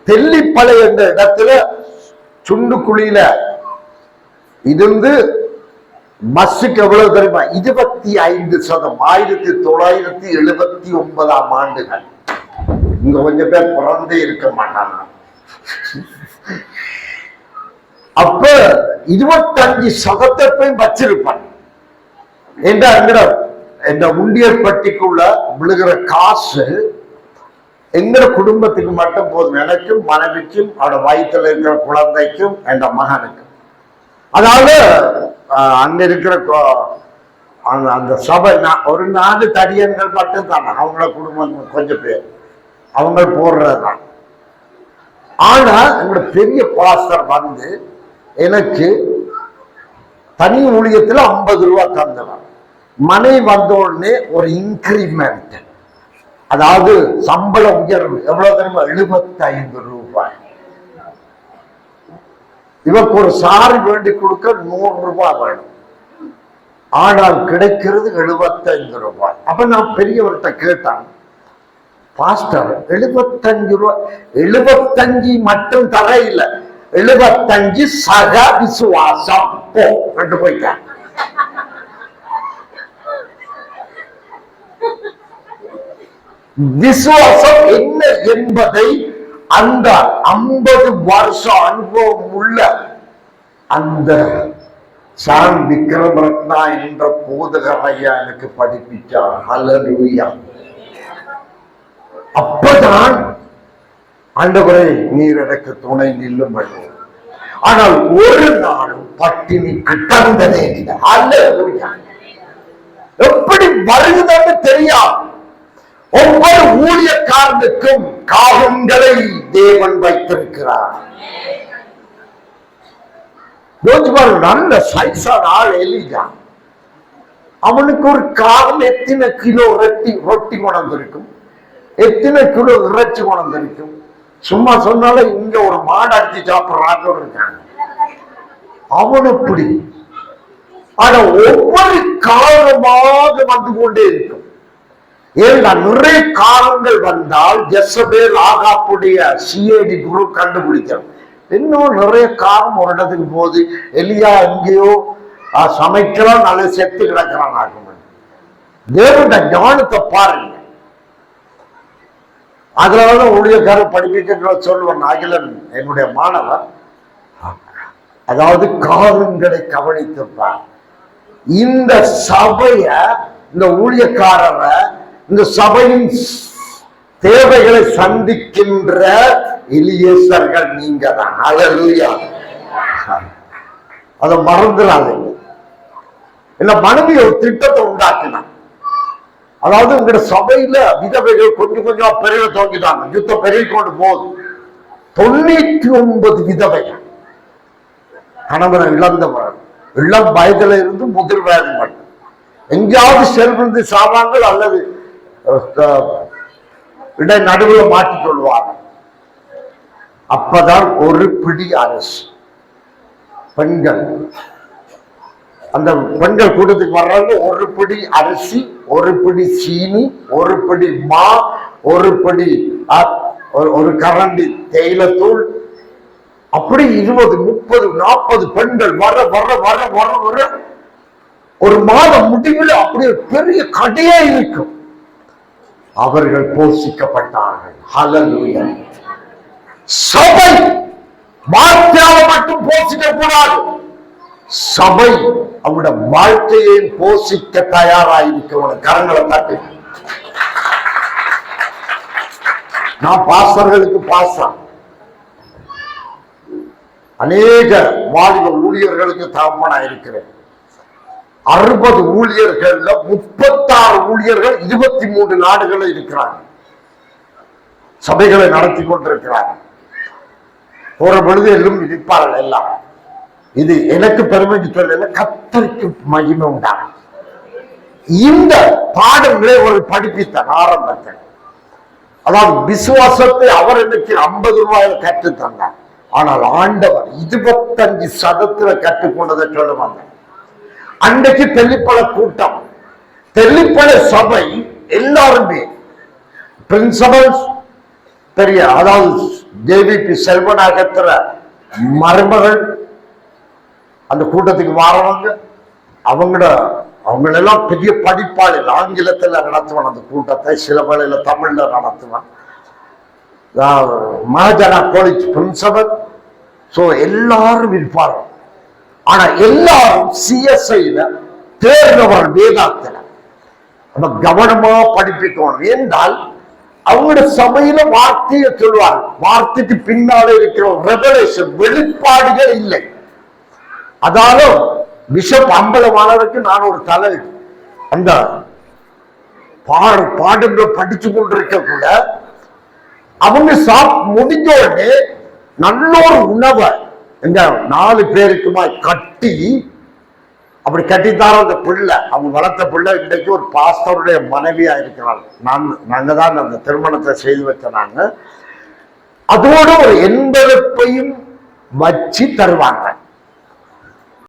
தெல்லிப்பளை என்ற இடத்துல சுண்டுக்குழியில இருந்து பஸ்ஸுக்கு எவ்வளவு தெரியுமா? 25%. 1979 ஆண்டுகள். இங்க கொஞ்சம் பேர் பிறந்தே இருக்க மாட்டாங்க. அப்ப 25% வச்சிருப்பான். என்ற உண்டியல் பட்டிக்குள்ள விழுகிற காசு எங்க குடும்பத்துக்கு மட்டும் போதும். எனக்கும், மனைவிக்கும், அவட வயிற்றுல இருக்கிற குழந்தைக்கும், என் மகனுக்கும். அதாவது அங்க இருக்கிற அந்த சபை ஒரு 4 தடியன்கள் மட்டும் தானே அவங்கள குடும்பம், கொஞ்சம் பேர் அவங்க போடுறதுதான். ஆனா எங்களோட பெரிய பாஸ்டர் வந்து எனக்கு தனி ஊழியத்துல 50 ரூபா தந்தவன். மனை வந்த உடனே ஒரு இன்கிரிமெண்ட், அதாவது சம்பள உயர்வு எவ்வளவு தெரியுமா? 75 ரூபாய். இவருக்கு ஒரு சாரி வேண்டி கொடுக்க 100 ரூபாய் வேணும். ஆனால் கிடைக்கிறது 75 ரூபாய். அப்ப நான் பெரியவர்கிட்ட கேட்டான், பாஸ்டர் 75 ரூபாய், 75 மட்டும் தர இல்லை, 75 சக விசுவாசம் கொண்டு போயிட்டான். விசுவாசம் என்ன என்பதை அந்த 50 வருஷம் அனுபவம் உள்ள அந்த சாம் விக்ரமரத்னா என்ற போதகர் ஐயா எனக்கு படிப்பிச்சார். ஹல்லேலூயா. அப்பதான் ஆண்டவரே நீர் எனக்கு துணை நில்லும். ஆனால் ஒரு நாளும் பட்டினி கிட்டந்ததே இல்லை. ஹல்லேலூயா. எப்படி வருகிறதுன்னு தெரியாது. ஒவ்வொரு ஊழியக்காரனுக்கும் காகங்களை தேவன் வைத்திருக்கிறார். நல்ல சைஸான ஆள் எலியா, அவனுக்கு ஒரு காகம் எத்தனை கிலோ ரொட்டி கொண்டிருக்கும், எத்தனை கிலோ இறைச்சி கொண்டிருக்கும். சும்மா சொன்னாலும் இங்க ஒரு மாடு அடிச்சு சாப்பிடுறாங்க இருக்காங்க. அவன் எப்படி? ஆனா ஒவ்வொரு காலமாக வந்து கொண்டே இருக்கும். ஏன்னா நிறைய காலங்கள் வந்தால் ஜெசபேல் ஆகாப்புடைய சிஐடி குரு கண்டுபிடிக்கிறோம். இன்னும் நிறைய காலம் ஒரு இடத்துக்கு போகுது. எலியா எங்கேயோ சமைக்கிறான், நல்ல செத்து கிடக்கிறான். தேவனுடைய ஞானத்தை பாருங்க. அதுலதான் ஊழியக்காரர் படிப்பிக்க சொல்லுவான் அகிலன், என்னுடைய மாணவர். அதாவது காலங்களை கவனித்திருப்பார். இந்த சபைய, இந்த ஊழியக்காரரை, இந்த சபையின் தேவைகளை சந்திக்கின்ற எலியேசர்கள் நீங்க தான். ஹல்லேலூயா. அதை மறந்துடாதீங்க. என்ன மனைவி ஒரு திட்டத்தை உண்டாக்கினான். அதாவது உங்களோட சபையில விதவைகள் கொஞ்சம் கொஞ்சம் பெரிய தோங்கிட்டாங்க. யுத்தம் பெருகி கொண்டு போகுது. 99 விதவைகள், கணவனை இழந்தவர்கள், இளம் வயதுல இருந்து முதிர் வயது மட்டும். எங்கேயாவது செல்விருந்து சாவாங்கள் அல்லது இடை நடுவில் மாற்றிக் கொள்வாங்க. அப்பதான் ஒரு பிடி அரிசி பெண்கள், அந்த பெண்கள் கூட்டத்துக்கு வர்றாங்க. ஒரு பிடி அரிசி, ஒரு பிடி சீனி, ஒரு பிடி மா, ஒரு பிடி ஒரு கரண்டி தேயிலத்தூள், அப்படி 20, 30, 40 பெண்கள் வர வர வர வர வர ஒரு மாதம் முடிவில் அப்படியே பெரிய கடையே இருக்கும். அவர்கள் போஷிக்கப்பட்டார்கள். ஹல்லேலூயா. சபை வார்த்தையால மட்டும் போஷிக்க கூடாது. சபை அவருடைய வாழ்க்கையை போஷிக்க தயாராயிருக்க. கரங்களை தட்டு. நான் பாஸ்டர்களுக்கு பாஸ்டர், அநேக வாலிப ஊழியர்களுக்கு தகப்பனா இருக்கிறேன். 60 ஊழியர்கள்ல 36 ஊழியர்கள் 23 நாடுகளில் இருக்கிறாங்க. சபைகளை நடத்தி கொண்டிருக்கிறாங்க. போற பொழுது எல்லாம் இருப்பார்கள். எல்லாம் இது எனக்கு பெருமைக்கு சொல்லல, கர்த்தருக்கு மகிமை உண்டாகும். இந்த பாடங்களை ஒரு படிப்பித்தார் ஆரம்பத்தில். அதாவது விசுவாசத்தை அவர் இன்னைக்கு 50 ரூபாயில கற்று தந்தார். ஆனால் ஆண்டவர் 25% கற்றுக்கொண்டதை சொல்லுவாங்க. அன்றைக்கு தெல்லிப்பள கூட்டம், தெல்லிப்பள சபை எல்லாருமே பிரின்சிபல்ஸ் பெரிய, அதாவது JVP செல்வநாயகத்திர மருமகள் அந்த கூட்டத்துக்கு வாரவங்க. அவங்களெல்லாம் பெரிய படிப்பாளிகள், ஆங்கிலத்தில் நடத்துவான் அந்த கூட்டத்தை, சில வேளையில தமிழ்ல நடத்துவான். Mahajana college principal. சோ எல்லாரும் இருப்பார்கள். ஆனா எல்லாரும் CSIல தேர்ந்தவர்கள் வேதாத்துல. நம்ம கவனமா படிப்பிக்கணும். என்றால் அவங்களோட சபையில வார்த்தையை சொல்வாங்க, வார்த்தைக்கு பின்னால இருக்கிற ரெவலேஷன் வெளிப்பாடுகள் இல்லை. அதாலும் பிஷப் அம்பலமானவருக்கு நான் ஒரு தலை அந்த பாடங்கள் படிச்சு கொண்டிருக்க கூட அவங்க முடிஞ்ச உடனே நல்ல ஒரு உணவை எங்க 4 பேருக்குமா கட்டி, அப்படி கட்டித்தார அந்த பிள்ளை, அவங்க வளர்த்த பிள்ளை இன்றைக்கு ஒரு பாஸ்டருடைய மனைவியா இருக்கிறாள். நாங்க தான் அந்த திருமணத்தை செய்து வச்சாங்க. அதோடு ஒரு 80 வச்சு தருவாங்க.